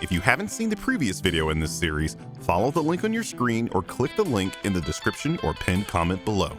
If you haven't seen the previous video in this series, follow the link on your screen or click the link in the description or pinned comment below.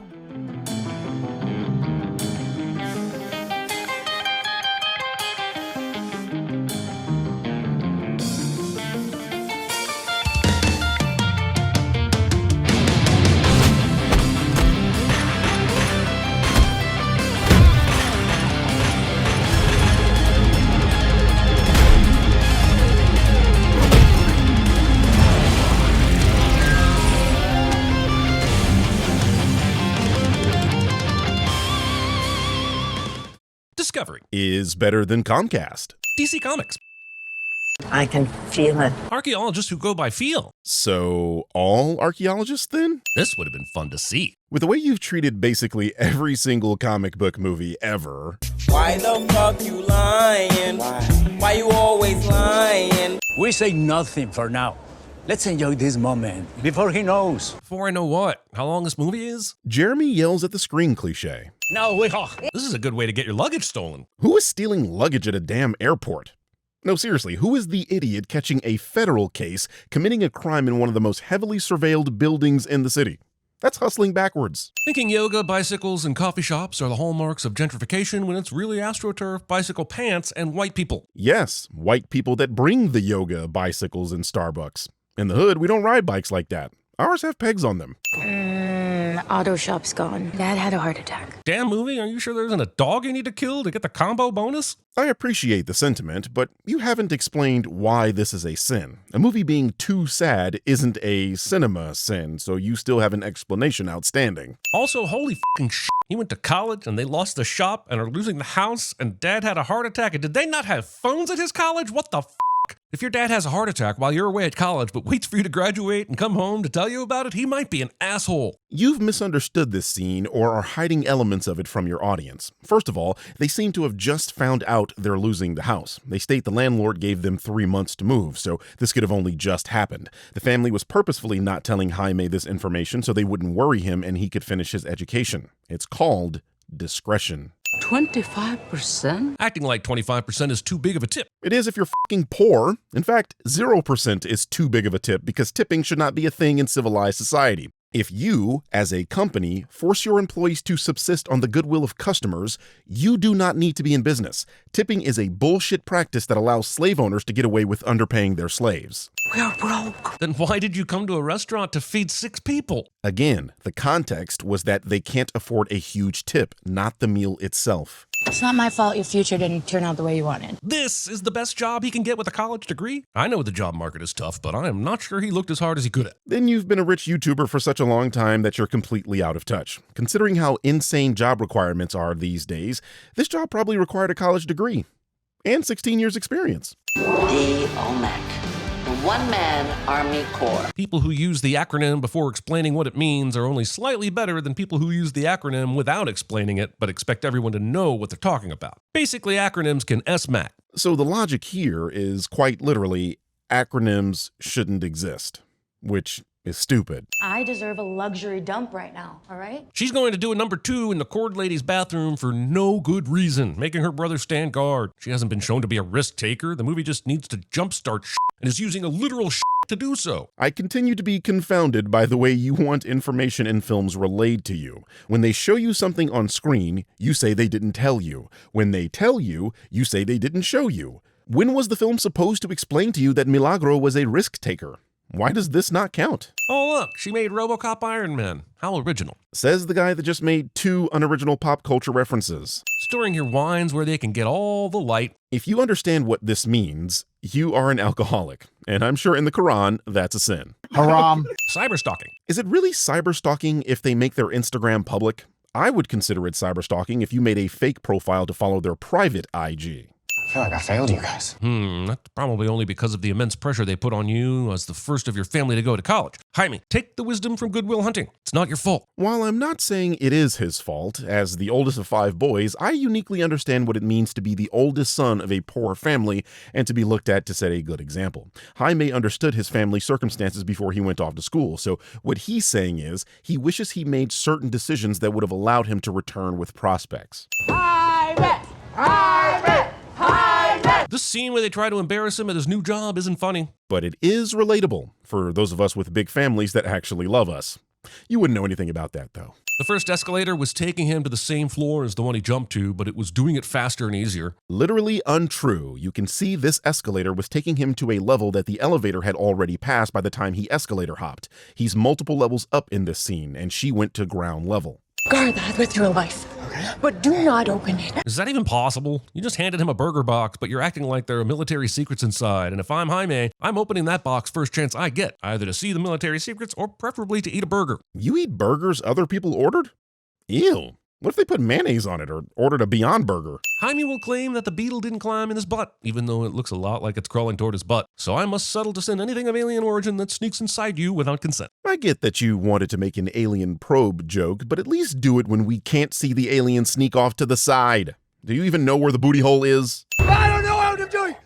Discovery Is better than Comcast. DC Comics. I can feel it. Archaeologists who go by feel. So, all archaeologists then? This would have been fun to see. With the way you've treated basically every single comic book movie ever. Why the fuck you lying? Why you always lying? We say nothing for now. Let's enjoy this moment before he knows. Before I know what? How long this movie is? Jeremy yells at the screen cliche. No, we This is a good way to get your luggage stolen. Who is stealing luggage at a damn airport? No, seriously, who is the idiot catching a federal case committing a crime in one of the most heavily surveilled buildings in the city? That's hustling backwards. Thinking yoga, bicycles, and coffee shops are the hallmarks of gentrification when it's really AstroTurf, bicycle pants, and white people. Yes, white people that bring the yoga, bicycles, and Starbucks. In the hood, we don't ride bikes like that. Ours have pegs on them. Auto shop's gone. Dad had a heart attack. Damn movie, are you sure there isn't a dog you need to kill to get the combo bonus? I appreciate the sentiment, but you haven't explained why this is a sin. A movie being too sad isn't a cinema sin, so you still have an explanation outstanding. Also, holy fucking shit. He went to college and they lost the shop and are losing the house and dad had a heart attack. And did they not have phones at his college? What the f? If your dad has a heart attack while you're away at college but waits for you to graduate and come home to tell you about it, he might be an asshole. You've misunderstood this scene or are hiding elements of it from your audience. First of all, they seem to have just found out they're losing the house. They state the landlord gave them 3 months to move, so this could have only just happened. The family was purposefully not telling Jaime this information so they wouldn't worry him and he could finish his education. It's called discretion. 25%? Acting like 25% is too big of a tip. It is if you're fucking poor. In fact, 0% is too big of a tip because tipping should not be a thing in civilized society. If you, as a company, force your employees to subsist on the goodwill of customers, you do not need to be in business. Tipping is a bullshit practice that allows slave owners to get away with underpaying their slaves. We are broke. Then why did you come to a restaurant to feed 6 people? Again, the context was that they can't afford a huge tip, not the meal itself. It's not my fault your future didn't turn out the way you wanted. This is the best job he can get with a college degree? I know the job market is tough, but I am not sure he looked as hard as he could have. Then you've been a rich YouTuber for such a long time that you're completely out of touch. Considering how insane job requirements are these days, this job probably required a college degree and 16 years experience. The OMAC. The One-Man Army Corps. People who use the acronym before explaining what it means are only slightly better than people who use the acronym without explaining it, but expect everyone to know what they're talking about. Basically, acronyms can SMAC. So the logic here is quite literally, acronyms shouldn't exist, which is stupid. I deserve a luxury dump right now, all right? She's going to do a number 2 in the Cord Lady's bathroom for no good reason, making her brother stand guard. She hasn't been shown to be a risk taker. The movie just needs to jumpstart shit and is using a literal shit to do so. I continue to be confounded by the way you want information in films relayed to you. When they show you something on screen, you say they didn't tell you. When they tell you, you say they didn't show you. When was the film supposed to explain to you that Milagro was a risk taker? Why does this not count? Oh look, she made RoboCop Iron Man. How original. Says the guy that just made 2 unoriginal pop culture references. Storing your wines where they can get all the light. If you understand what this means, you are an alcoholic. And I'm sure in the Quran, that's a sin. Haram. Cyberstalking. Is it really cyberstalking if they make their Instagram public? I would consider it cyberstalking if you made a fake profile to follow their private IG. I feel like I failed you guys. That's probably only because of the immense pressure they put on you as the first of your family to go to college. Jaime, take the wisdom from Good Will Hunting. It's not your fault. While I'm not saying it is his fault, as the oldest of 5 boys, I uniquely understand what it means to be the oldest son of a poor family and to be looked at to set a good example. Jaime understood his family's circumstances before he went off to school, so what he's saying is he wishes he made certain decisions that would have allowed him to return with prospects. This This scene where they try to embarrass him at his new job isn't funny. But it is relatable for those of us with big families that actually love us. You wouldn't know anything about that, though. The first escalator was taking him to the same floor as the one he jumped to, but it was doing it faster and easier. Literally untrue. You can see this escalator was taking him to a level that the elevator had already passed by the time he escalator hopped. He's multiple levels up in this scene, and she went to ground level. Guard that with your life. But do not open it. Is that even possible? You just handed him a burger box, but you're acting like there are military secrets inside. And if I'm Jaime, I'm opening that box first chance I get, either to see the military secrets or preferably to eat a burger. You eat burgers other people ordered? Ew. What if they put mayonnaise on it or ordered a Beyond Burger? Jaime will claim that the Beetle didn't climb in his butt, even though it looks a lot like it's crawling toward his butt. So I must settle to send anything of alien origin that sneaks inside you without consent. I get that you wanted to make an alien probe joke, but at least do it when we can't see the alien sneak off to the side. Do you even know where the booty hole is? I don't know what I'm doing.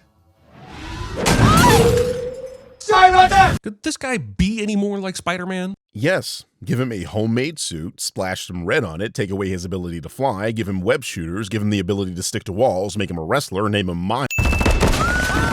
Sorry about that. Could this guy be any more like Spider-Man? Yes. Give him a homemade suit, splash some red on it, take away his ability to fly, give him web shooters, give him the ability to stick to walls, make him a wrestler, name him Miles. I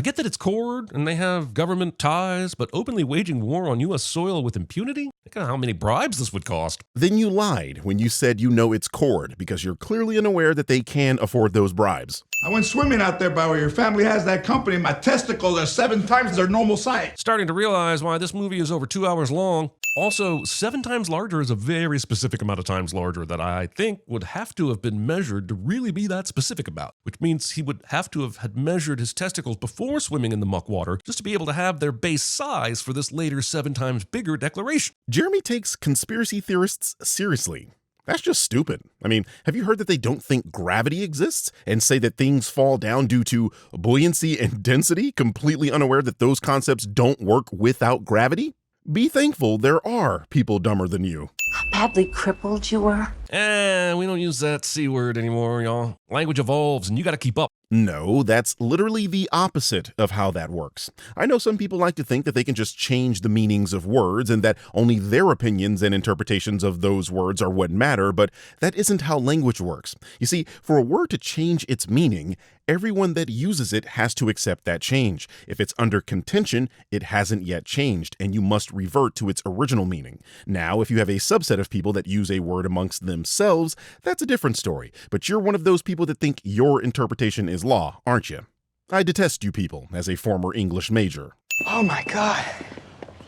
get that it's Cord and they have government ties, but openly waging war on U.S. soil with impunity? Think of how many bribes this would cost. Then you lied when you said you know it's Cord, because you're clearly unaware that they can afford those bribes. I went swimming out there by where your family has that company. My testicles are 7 times their normal size. Starting to realize why this movie is over 2 hours long. Also, 7 times larger is a very specific amount of times larger that I think would have to have been measured to really be that specific about, which means he would have to have had measured his testicles before swimming in the muck water just to be able to have their base size for this later 7 times bigger declaration. Jeremy takes conspiracy theorists seriously. That's just stupid. I mean, have you heard that they don't think gravity exists and say that things fall down due to buoyancy and density, completely unaware that those concepts don't work without gravity? Be thankful there are people dumber than you. How badly crippled you were? We don't use that C word anymore, y'all. Language evolves and you gotta keep up. No, that's literally the opposite of how that works. I know some people like to think that they can just change the meanings of words and that only their opinions and interpretations of those words are what matter, but that isn't how language works. You see, for a word to change its meaning, everyone that uses it has to accept that change. If it's under contention, it hasn't yet changed, and you must revert to its original meaning. Now, if you have a subset of people that use a word amongst themselves, that's a different story. But you're one of those people that think your interpretation is law, aren't you? I detest you people as a former English major. Oh my God.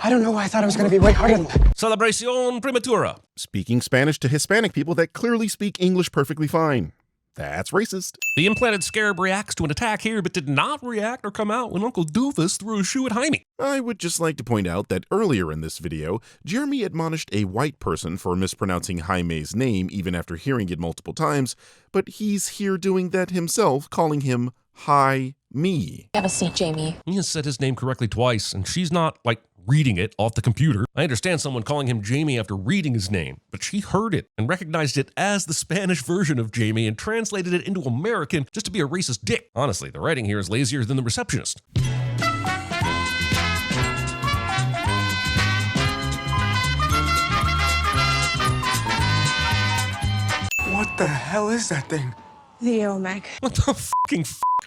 I don't know why I thought it was going to be way harder than that. Celebración prematura. Speaking Spanish to Hispanic people that clearly speak English perfectly fine. That's racist. The implanted Scarab reacts to an attack here, but did not react or come out when Uncle Doofus threw a shoe at Jaime. I would just like to point out that earlier in this video, Jeremy admonished a white person for mispronouncing Jaime's name even after hearing it multiple times, but he's here doing that himself, calling him Hi-me. Have a seat, Jamie. He has said his name correctly twice, and she's not, reading it off the computer. I understand someone calling him Jamie after reading his name, but she heard it and recognized it as the Spanish version of Jamie and translated it into American just to be a racist dick. Honestly, the writing here is lazier than the receptionist. What the hell is that thing? The OMAC. What the fucking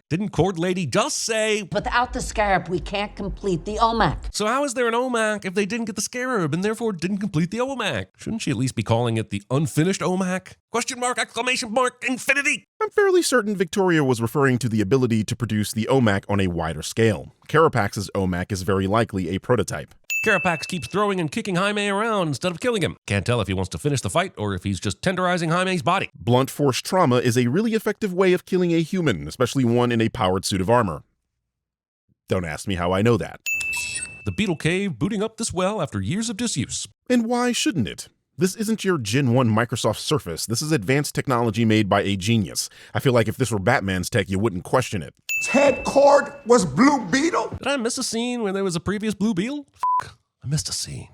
Didn't Cord Lady just say? Without the Scarab, we can't complete the OMAC. So how is there an OMAC if they didn't get the Scarab and therefore didn't complete the OMAC? Shouldn't she at least be calling it the unfinished OMAC? Question mark, exclamation mark, infinity! I'm fairly certain Victoria was referring to the ability to produce the OMAC on a wider scale. Carapax's OMAC is very likely a prototype. Carapax keeps throwing and kicking Jaime around instead of killing him. Can't tell if he wants to finish the fight or if he's just tenderizing Jaime's body. Blunt force trauma is a really effective way of killing a human, especially one in a powered suit of armor. Don't ask me how I know that. The Beetle cave booting up this well after years of disuse. And why shouldn't it? This isn't your Gen 1 Microsoft Surface. This is advanced technology made by a genius. I feel like if this were Batman's tech, you wouldn't question it. Ted Cord was Blue Beetle? Did I miss a scene where there was a previous Blue Beetle? I missed a scene.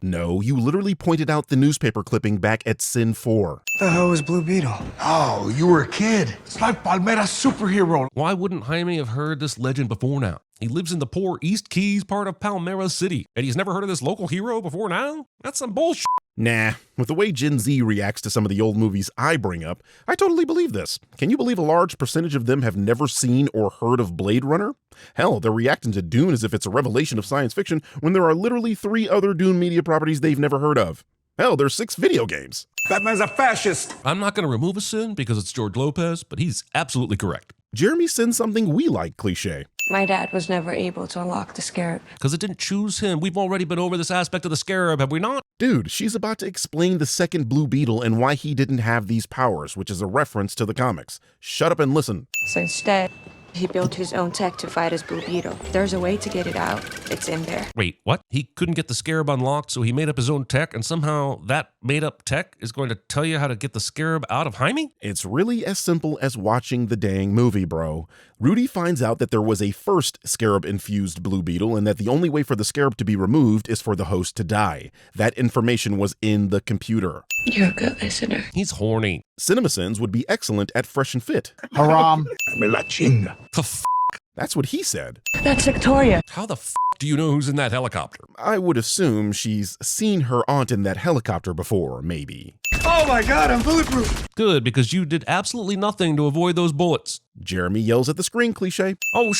No, you literally pointed out the newspaper clipping back at Sin 4. The hell was Blue Beetle? Oh, you were a kid. It's like Palmera's superhero. Why wouldn't Jaime have heard this legend before now? He lives in the poor East Keys part of Palmera City, and he's never heard of this local hero before now? That's some bullshit. Nah, with the way Gen Z reacts to some of the old movies I bring up, I totally believe this. Can you believe a large percentage of them have never seen or heard of Blade Runner? Hell, they're reacting to Dune as if it's a revelation of science fiction when there are literally 3 other Dune media properties they've never heard of. Hell, there's 6 video games. Batman's a fascist. I'm not going to remove a sin because it's George Lopez, but he's absolutely correct. Jeremy sends something we like cliche. My dad was never able to unlock the Scarab. Because it didn't choose him. We've already been over this aspect of the Scarab, have we not? Dude, she's about to explain the second Blue Beetle and why he didn't have these powers, which is a reference to the comics. Shut up and listen. So instead, he built his own tech to fight his Blue Beetle. There's a way to get it out. It's in there. Wait, what? He couldn't get the Scarab unlocked, so he made up his own tech, and somehow that made-up tech is going to tell you how to get the Scarab out of Jaime? It's really as simple as watching the dang movie, bro. Rudy finds out that there was a first Scarab-infused Blue Beetle and that the only way for the Scarab to be removed is for the host to die. That information was in the computer. You're a good listener. He's horny. CinemaSins would be excellent at Fresh and Fit. Haram. Me la chinga. The f***? That's what he said. That's Victoria. How the f*** do you know who's in that helicopter? I would assume she's seen her aunt in that helicopter before, maybe. Oh my God, I'm bulletproof. Good, because you did absolutely nothing to avoid those bullets. Jeremy yells at the screen cliche. Oh,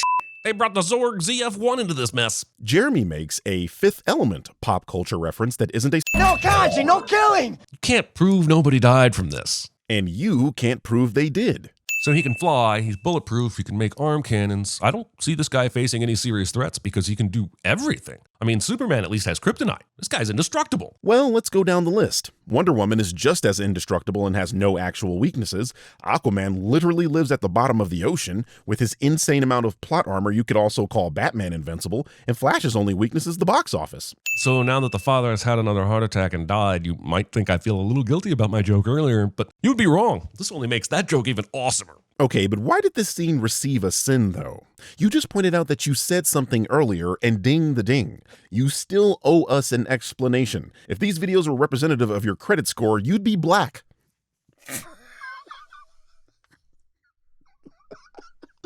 they brought the Zorg ZF-1 into this mess. Jeremy makes a Fifth Element pop culture reference that isn't a... No kanji, no killing. You can't prove nobody died from this. And you can't prove they did. So he can fly, he's bulletproof, he can make arm cannons. I don't see this guy facing any serious threats because he can do everything. I mean, Superman at least has kryptonite. This guy's indestructible. Well, let's go down the list. Wonder Woman is just as indestructible and has no actual weaknesses. Aquaman literally lives at the bottom of the ocean. With his insane amount of plot armor, you could also call Batman invincible. And Flash's only weakness is the box office. So now that the father has had another heart attack and died, you might think I feel a little guilty about my joke earlier, but you'd be wrong. This only makes that joke even awesomer. Okay, but why did this scene receive a sin, though? You just pointed out that you said something earlier, and ding the ding. You still owe us an explanation. If these videos were representative of your credit score, you'd be black.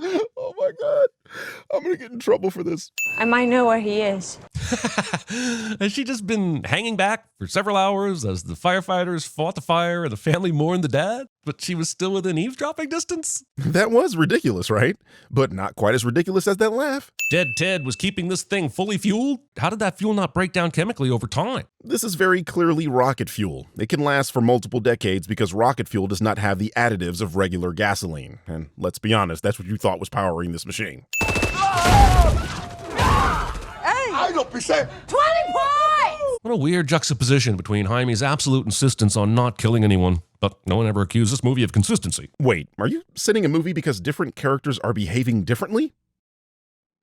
Oh my God. I'm gonna get in trouble for this. I might know where he is. Has she just been hanging back for several hours as the firefighters fought the fire and the family mourned the dad? But she was still within eavesdropping distance? That was ridiculous, right? But not quite as ridiculous as that laugh. Dead Ted was keeping this thing fully fueled? How did that fuel not break down chemically over time? This is very clearly rocket fuel. It can last for multiple decades because rocket fuel does not have the additives of regular gasoline. And let's be honest, that's what you thought was powering this machine. What a weird juxtaposition between Jaime's absolute insistence on not killing anyone, but no one ever accused this movie of consistency. Wait, are you setting a movie because different characters are behaving differently?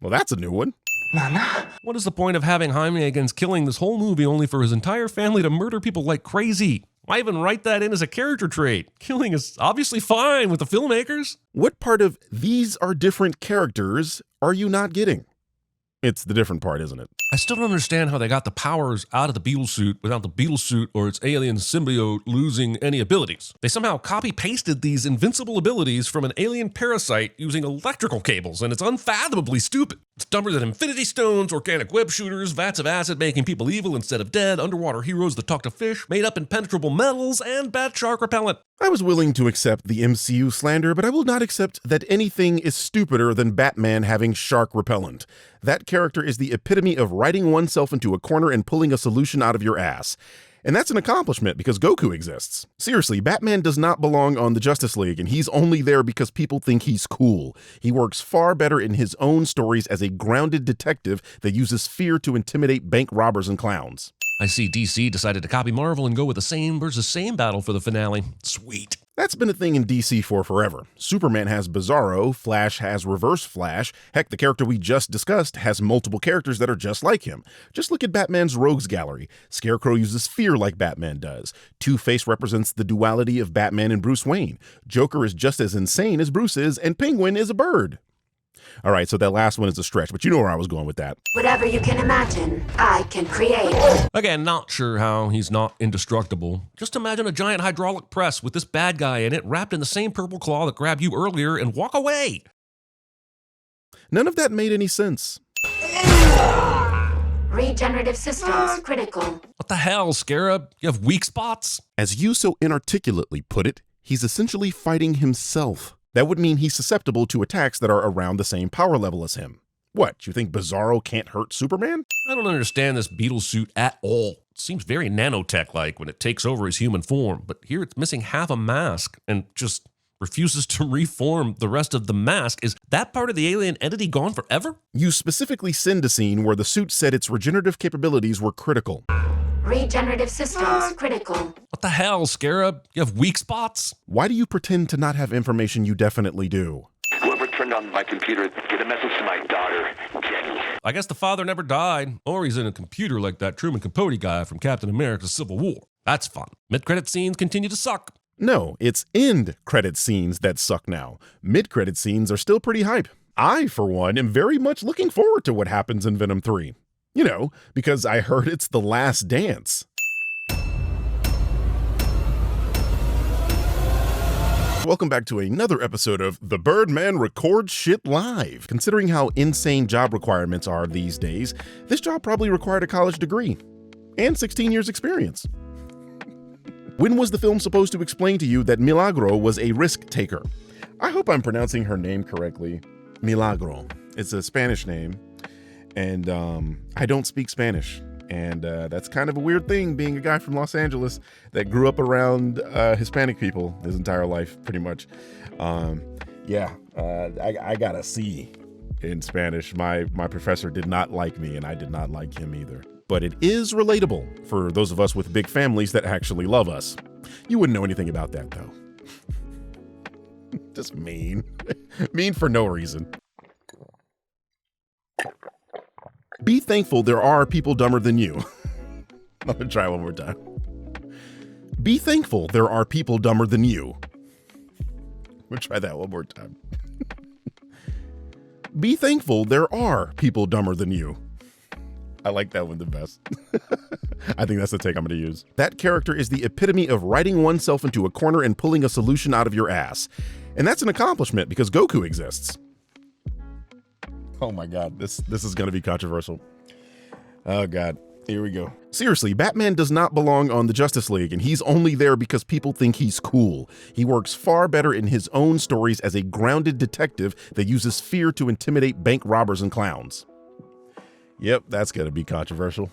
Well, that's a new one. What is the point of having Jaime against killing this whole movie only for his entire family to murder people like crazy? Why even write that in as a character trait? Killing is obviously fine with the filmmakers. What part of these are different characters are you not getting? It's the different part, isn't it? I still don't understand how they got the powers out of the Beetle suit without the Beetle suit or its alien symbiote losing any abilities. They somehow copy-pasted these invincible abilities from an alien parasite using electrical cables, and it's unfathomably stupid. It's dumber than Infinity Stones, organic web shooters, vats of acid making people evil instead of dead, underwater heroes that talk to fish, made up impenetrable metals, and bat shark repellent. I was willing to accept the MCU slander, but I will not accept that anything is stupider than Batman having shark repellent. That character is the epitome of writing oneself into a corner and pulling a solution out of your ass. And that's an accomplishment because Goku exists. Seriously, Batman does not belong on the Justice League, and he's only there because people think he's cool. He works far better in his own stories as a grounded detective that uses fear to intimidate bank robbers and clowns. I see DC decided to copy Marvel and go with the same versus same battle for the finale. Sweet. That's been a thing in DC for forever. Superman has Bizarro, Flash has Reverse Flash. Heck, the character we just discussed has multiple characters that are just like him. Just look at Batman's Rogues Gallery. Scarecrow uses fear like Batman does. Two-Face represents the duality of Batman and Bruce Wayne. Joker is just as insane as Bruce is, and Penguin is a bird. All right, so that last one is a stretch, but you know where I was going with that. Whatever you can imagine, I can create. Again, not sure how he's not indestructible. Just imagine a giant hydraulic press with this bad guy in it wrapped in the same purple claw that grabbed you earlier and walk away. None of that made any sense. Regenerative systems critical. What the hell, Scarab? You have weak spots? As you so inarticulately put it, he's essentially fighting himself. That would mean he's susceptible to attacks that are around the same power level as him. What, you think Bizarro can't hurt Superman? I don't understand this Beetle suit at all. It seems very nanotech-like when it takes over his human form, but here it's missing half a mask and just refuses to reform the rest of the mask. Is that part of the alien entity gone forever? You specifically send a scene where the suit said its regenerative capabilities were critical. Regenerative systems critical. What the hell, Scarab? You have weak spots? Why do you pretend to not have information you definitely do? Whoever turned on my computer, get a message to my daughter, Jenny. I guess the father never died, or he's in a computer like that Truman Capote guy from Captain America's Civil War. That's fun. Mid-credit scenes continue to suck. No, it's end credit scenes that suck now. Mid-credit scenes are still pretty hype. I, for one, am very much looking forward to what happens in Venom 3. You know, because I heard it's the last dance. Welcome back to another episode of The Birdman Records Shit Live. Considering how insane job requirements are these days, this job probably required a college degree and 16 years experience. When was the film supposed to explain to you that Milagro was a risk taker? I hope I'm pronouncing her name correctly. Milagro. It's a Spanish name, and I don't speak Spanish. And that's kind of a weird thing, being a guy from Los Angeles that grew up around Hispanic people his entire life, pretty much. I got a C in Spanish. My professor did not like me, and I did not like him either. But it is relatable for those of us with big families that actually love us. You wouldn't know anything about that, though. Just mean. Mean for no reason. Be thankful there are people dumber than you. I'm gonna try one more time. Be thankful there are people dumber than you. We'll try that one more time. Be thankful there are people dumber than you. I like that one the best. I think that's the take I'm going to use. That character is the epitome of writing oneself into a corner and pulling a solution out of your ass. And that's an accomplishment because Goku exists. Oh my God, this is going to be controversial. Oh God, here we go. Seriously, Batman does not belong on the Justice League, and he's only there because people think he's cool. He works far better in his own stories as a grounded detective that uses fear to intimidate bank robbers and clowns. Yep, that's going to be controversial.